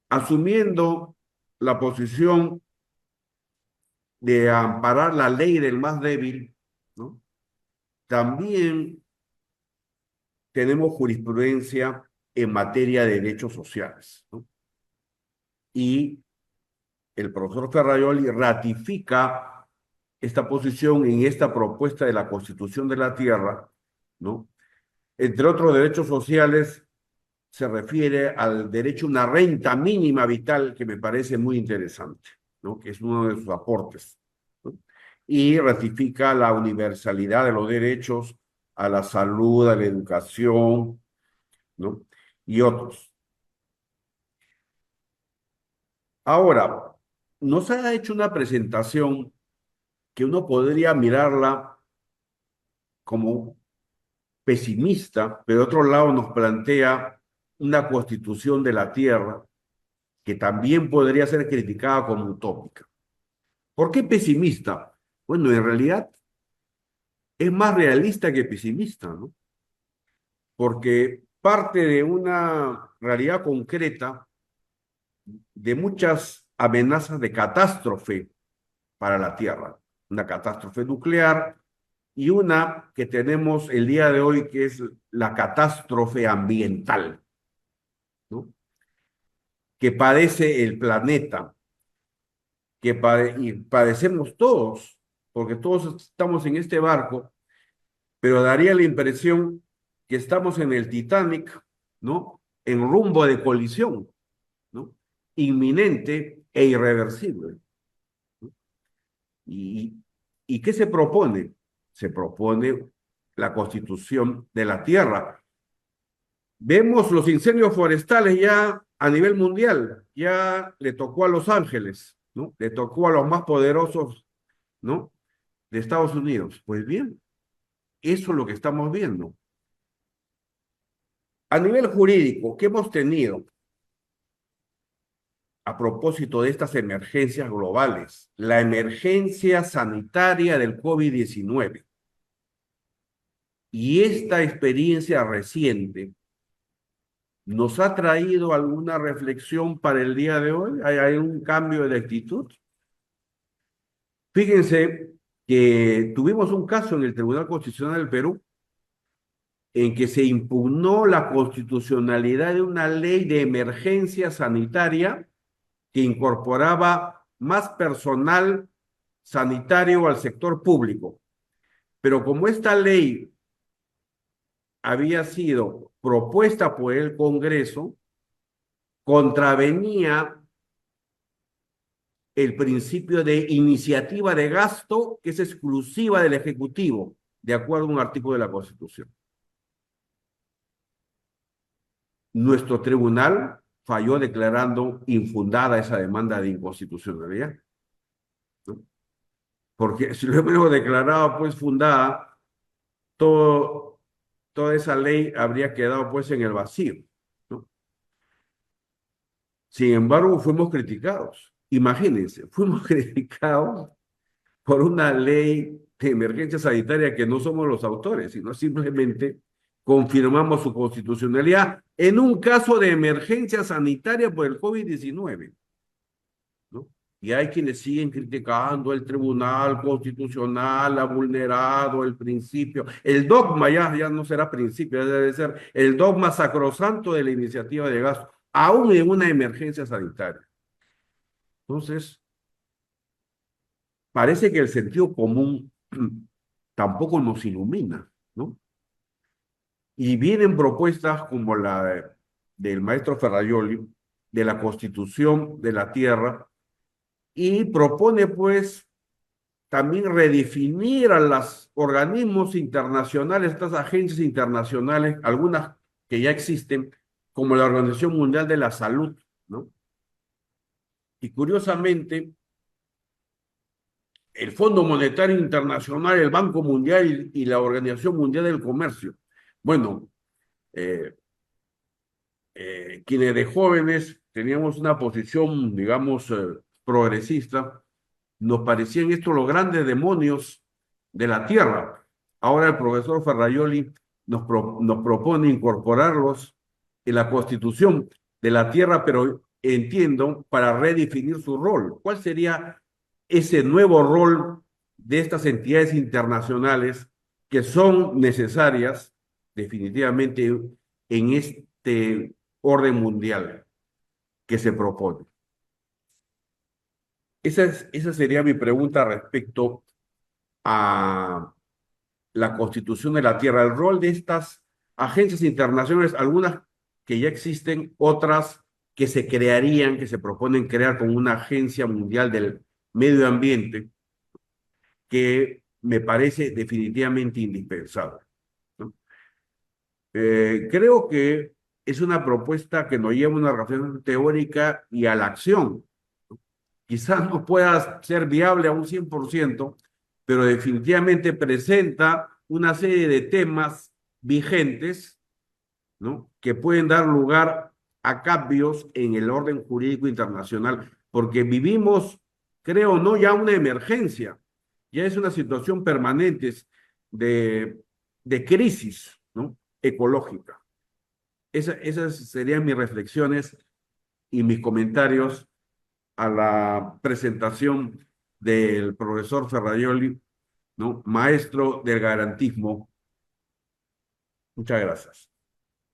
asumiendo la posición de amparar la ley del más débil, ¿no?, también tenemos jurisprudencia en materia de derechos sociales, ¿no? Y el profesor Ferrajoli ratifica esta posición en esta propuesta de la Constitución de la Tierra, ¿no? Entre otros derechos sociales, se refiere al derecho a una renta mínima vital, que me parece muy interesante, ¿no?, que es uno de sus aportes, ¿no? Y ratifica la universalidad de los derechos a la salud, a la educación, ¿no?, y otros. Ahora, nos ha hecho una presentación que uno podría mirarla como pesimista, pero de otro lado nos plantea una constitución de la tierra que también podría ser criticada como utópica. ¿Por qué pesimista? Bueno, en realidad es más realista que pesimista, ¿no? Porque parte de una realidad concreta de muchas amenazas de catástrofe para la Tierra. Una catástrofe nuclear y una que tenemos el día de hoy, que es la catástrofe ambiental, ¿no?, que padece el planeta, que padecemos todos, porque todos estamos en este barco, pero daría la impresión que estamos en el Titanic, ¿no?, en rumbo de colisión, ¿no?, inminente e irreversible, ¿no? ¿Y qué se propone? Se propone la Constitución de la Tierra. Vemos los incendios forestales ya a nivel mundial, ya le tocó a Los Ángeles, ¿no? Le tocó a los más poderosos, ¿no? De Estados Unidos. Pues bien, eso es lo que estamos viendo. A nivel jurídico, ¿qué hemos tenido a propósito de estas emergencias globales? La emergencia sanitaria del COVID-19 y esta experiencia reciente ¿nos ha traído alguna reflexión para el día de hoy? ¿Hay un cambio de actitud? Fíjense que tuvimos un caso en el Tribunal Constitucional del Perú en que se impugnó la constitucionalidad de una ley de emergencia sanitaria que incorporaba más personal sanitario al sector público. Pero como esta ley había sido propuesta por el Congreso, contravenía el principio de iniciativa de gasto que es exclusiva del Ejecutivo, de acuerdo a un artículo de la Constitución. Nuestro tribunal falló declarando infundada esa demanda de inconstitucionalidad, ¿no? Porque si lo hemos declarado pues fundada, toda esa ley habría quedado pues en el vacío, ¿no? Sin embargo, fuimos criticados. Imagínense, fuimos criticados por una ley de emergencia sanitaria que no somos los autores, sino simplemente confirmamos su constitucionalidad en un caso de emergencia sanitaria por el COVID-19, ¿no? Y hay quienes siguen criticando el Tribunal Constitucional, ha vulnerado el principio, el dogma ya no será principio, ya debe ser el dogma sacrosanto de la iniciativa de gasto, aún en una emergencia sanitaria. Entonces, parece que el sentido común tampoco nos ilumina, ¿no? Y vienen propuestas como del maestro Ferrajoli, de la Constitución de la Tierra, y propone pues también redefinir a los organismos internacionales, estas agencias internacionales, algunas que ya existen, como la Organización Mundial de la Salud, ¿no? Y curiosamente, el Fondo Monetario Internacional, el Banco Mundial y la Organización Mundial del Comercio. Bueno, quienes de jóvenes teníamos una posición, digamos, progresista, nos parecían estos los grandes demonios de la tierra. Ahora el profesor Ferrajoli nos propone incorporarlos en la Constitución de la tierra, pero entiendo, para redefinir su rol. ¿Cuál sería ese nuevo rol de estas entidades internacionales que son necesarias definitivamente en este orden mundial que se propone? Esa sería mi pregunta respecto a la Constitución de la Tierra, el rol de estas agencias internacionales, algunas que ya existen, otras que se crearían, que se proponen crear como una agencia mundial del medio ambiente, que me parece definitivamente indispensable, ¿no? Creo que es una propuesta que nos lleva a una reflexión teórica y a la acción. Quizás no pueda ser viable a un 100%, pero definitivamente presenta una serie de temas vigentes, ¿no? Que pueden dar lugar a cambios en el orden jurídico internacional, porque vivimos, creo, no ya una emergencia, ya es una situación permanente de crisis, ¿no? Ecológica. Esas serían mis reflexiones y mis comentarios a la presentación del profesor Ferrajoli, ¿no? Maestro del garantismo. Muchas gracias.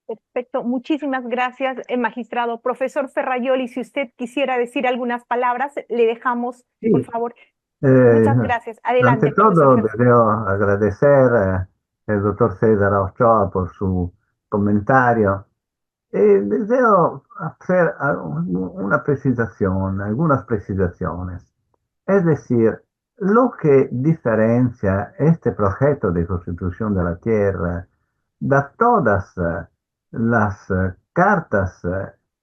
Perfecto, muchísimas gracias, magistrado. Profesor Ferrajoli, si usted quisiera decir algunas palabras, le dejamos, por Sí, favor. eh, Muchas gracias. Adelante, ante todo profesor. deseo agradecer al doctor César Ochoa por su comentario. Deseo hacer una precisación, algunas precisaciones. Es decir, lo que diferencia este proyecto de constitución de la Tierra de todas las cartas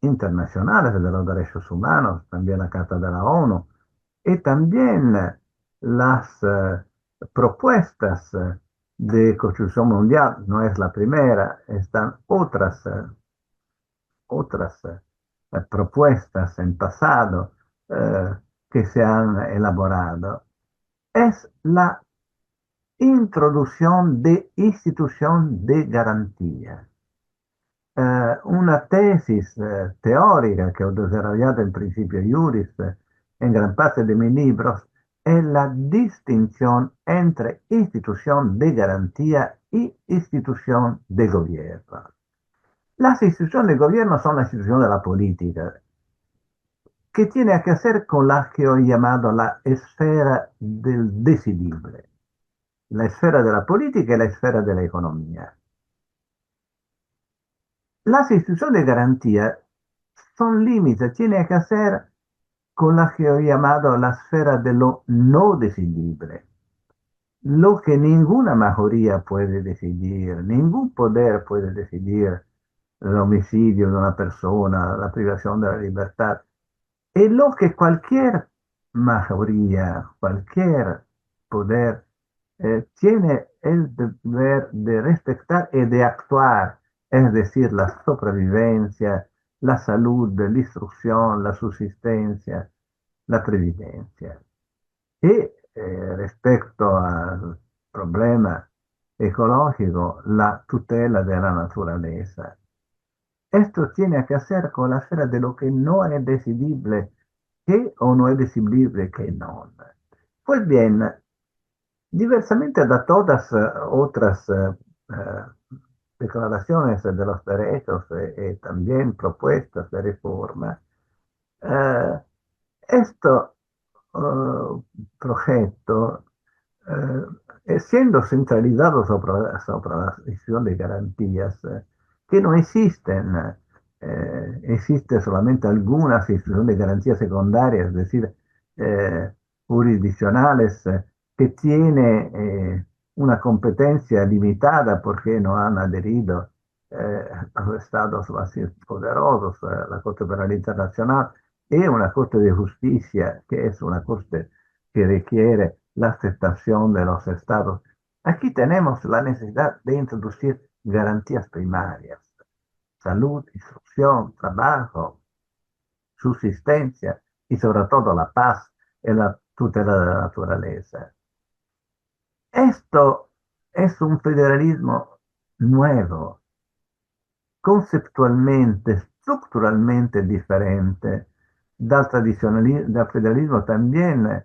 internacionales de los derechos humanos, también la Carta de la ONU, y también las propuestas de Constitución Mundial, no es la primera, están otras propuestas en pasado eh, que se han elaborado, es la introducción de institución de garantía. Una tesis teórica que he desarrollado en Principio Juris en gran parte de mis libros es la distinción entre institución de garantía y institución de gobierno. Las instituciones de gobierno son la institución de la política, que tiene que hacer con la que he llamado la esfera del decidible, la esfera de la política y la esfera de la economía. Las instituciones de garantía son límites, tiene que hacer con la que he llamado la esfera de lo no decidible, lo que ninguna mayoría puede decidir, ningún poder puede decidir, el homicidio de una persona, la privación de la libertad, y lo que cualquier mayoría, cualquier poder tiene el deber de respetar y de actuar, es decir, la sobrevivencia, la salud, la instrucción, la subsistencia, la previdencia. Y respecto al problema ecológico, la tutela de la naturaleza. Esto tiene que hacer con la esfera de lo que no es decidible, que o no es decidible que no. Pues bien, diversamente de todas otras declaraciones de los derechos y también propuestas de reforma, eh, este proyecto, siendo centralizado sobre la decisión de garantías que no existen, existe solamente algunas instituciones de garantías secundarias, es decir, eh, jurisdiccionales, que tiene una competencia limitada porque no han adherido a los estados más poderosos, la Corte Penal Internacional y una Corte de Justicia, que es una Corte que requiere la aceptación de los estados. Aquí tenemos la necesidad de introducir garantías primarias: salud, instrucción, trabajo, subsistencia y sobre todo la paz y la tutela de la naturaleza. Esto es un federalismo nuevo, conceptualmente, estructuralmente diferente del federalismo también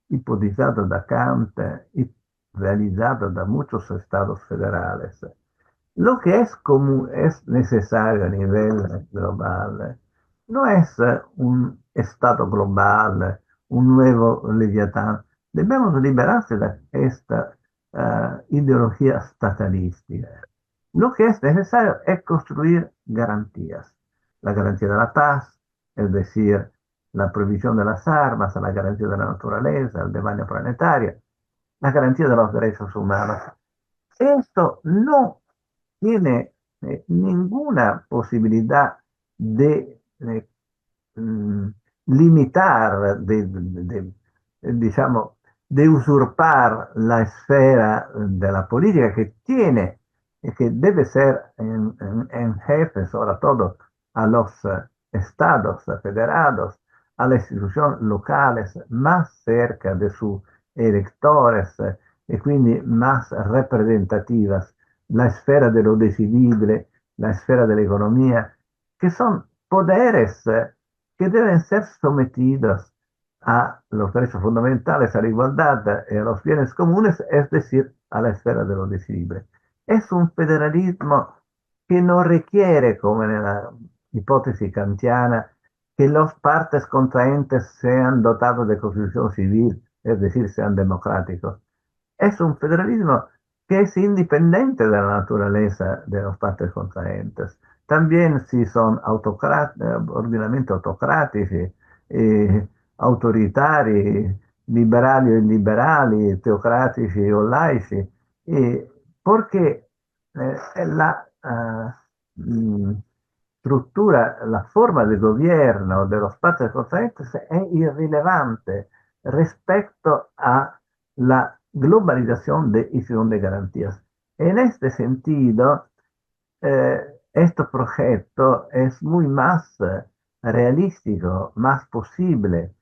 ipotizado da Kant y realizado da muchos estados federales. Lo que es necesario a nivel global no es un estado global, un nuevo Leviatán. Debemos liberarse de esta ideología estatalística. Lo que es necesario es construir garantías. La garantía de la paz, es decir, la prohibición de las armas, la garantía de la naturaleza, el devenir planetario, la garantía de los derechos humanos. Esto no tiene ninguna posibilidad de mm, limitar, digamos, de usurpar la esfera de la política que tiene y que debe ser en jefe, sobre todo, a los estados federados, a las instituciones locales más cerca de sus electores y quindi más representativas, la esfera de lo decidible, la esfera de la economía, que son poderes que deben ser sometidos a los derechos fundamentales, a la igualdad y a los bienes comunes, es decir, a la esfera de lo decidible. Es un federalismo que no requiere, como en la hipótesis kantiana, que las partes contraentes sean dotados de constitución civil, es decir, sean democráticos. Es un federalismo que es independiente de la naturaleza de las partes contraentes. También si son ordenamientos autocráticos, autoritarios, liberali o illiberali, teocratici o laici, porque la estructura, la forma de gobierno de los padres conferentes es irrelevante respecto a la globalización y de garantías. En este sentido, este proyecto es muy más realístico, más posible,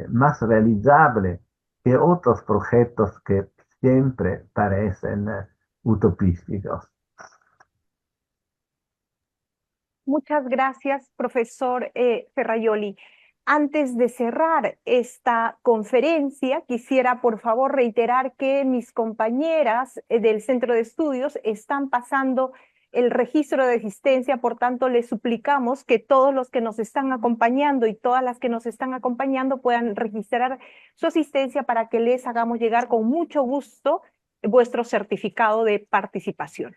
más realizable que otros proyectos que siempre parecen utopísticos. Muchas gracias, profesor Ferraioli. Antes de cerrar esta conferencia, quisiera por favor reiterar que mis compañeras del Centro de Estudios están pasando el registro de asistencia, por tanto les suplicamos que todos los que nos están acompañando y todas las que nos están acompañando puedan registrar su asistencia para que les hagamos llegar con mucho gusto vuestro certificado de participación.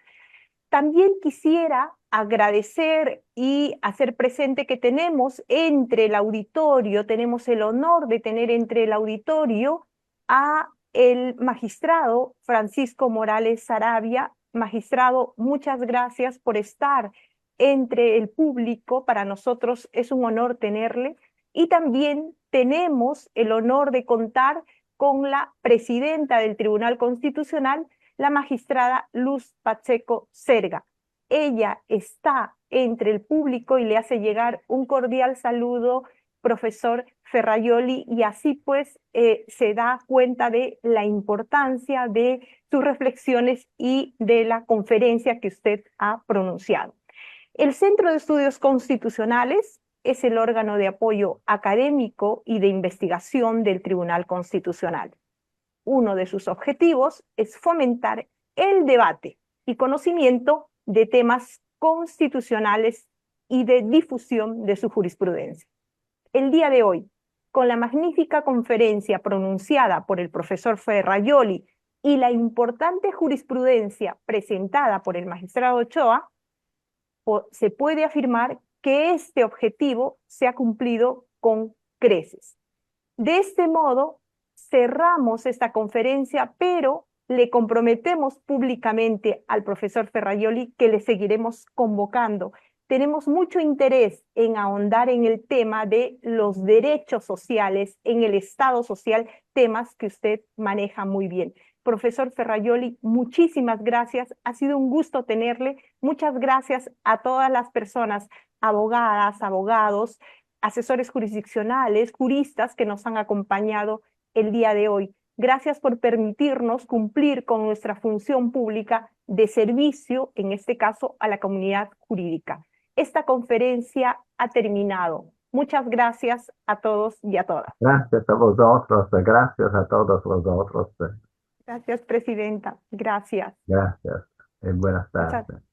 También quisiera agradecer y hacer presente que tenemos entre el auditorio, tenemos el honor de tener entre el auditorio a el magistrado Francisco Morales Sarabia. Magistrado, muchas gracias por estar entre el público. Para nosotros es un honor tenerle. Y también tenemos el honor de contar con la presidenta del Tribunal Constitucional, la magistrada Luz Pacheco Serga. Ella está entre el público y le hace llegar un cordial saludo, profesor Ferraioli, y así pues se da cuenta de la importancia de sus reflexiones y de la conferencia que usted ha pronunciado. El Centro de Estudios Constitucionales es el órgano de apoyo académico y de investigación del Tribunal Constitucional. Uno de sus objetivos es fomentar el debate y conocimiento de temas constitucionales y de difusión de su jurisprudencia. El día de hoy, con la magnífica conferencia pronunciada por el profesor Ferraioli y la importante jurisprudencia presentada por el magistrado Ochoa, se puede afirmar que este objetivo se ha cumplido con creces. De este modo, cerramos esta conferencia, pero le comprometemos públicamente al profesor Ferraioli que le seguiremos convocando. Tenemos mucho interés en ahondar en el tema de los derechos sociales, en el Estado social, temas que usted maneja muy bien. Profesor Ferraioli, muchísimas gracias. Ha sido un gusto tenerle. Muchas gracias a todas las personas, abogadas, abogados, asesores jurisdiccionales, juristas que nos han acompañado el día de hoy. Gracias por permitirnos cumplir con nuestra función pública de servicio, en este caso, a la comunidad jurídica. Esta conferencia ha terminado. Muchas gracias a todos y a todas. Gracias a vosotros, gracias a todos vosotros. Gracias, presidenta. Gracias. Gracias y buenas tardes.